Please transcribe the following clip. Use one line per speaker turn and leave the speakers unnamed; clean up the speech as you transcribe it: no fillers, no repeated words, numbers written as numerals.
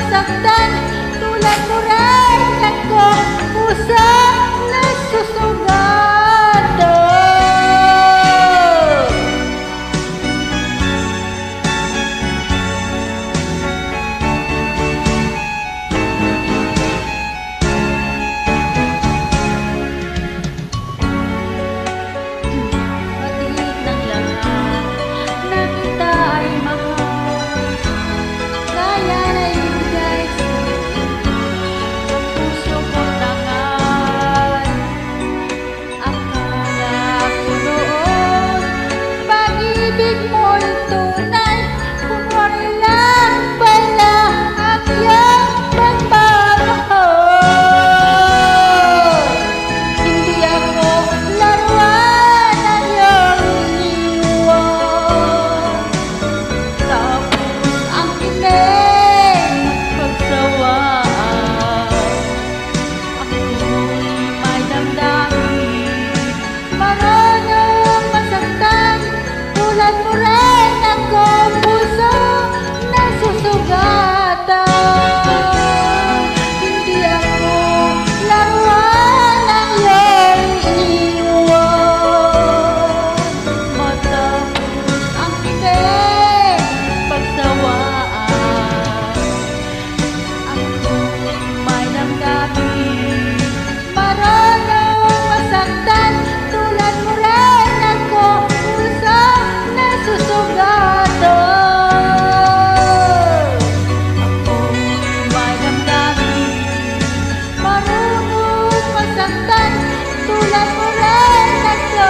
masaktan, tulad mo rin ako, pusang nasusugatan. Matiit ng lahat na kita ay mahal, kaya na ibigay sa'yo ang puso ko't tangal. Akala ko noon pag-ibig mo'y tunay, kung wala lang pala ang iyong pagmamahal. Hindi ako laruan ng iyong iniwan, tapos ang kinig pagsawaan. Ako'y may damdamin, marunong masaktan, tulad mo rin ako, puso nasusugatan. Hindi ako laruan ng iyong iniwan, matapos ang kinig pagsawaan. Ako'y may damdamin, marunong masaktan, tulad mo rin ako, puso nasusugatan. Ako'y may damdamin, marunong masaktan, tulad mo rin ako.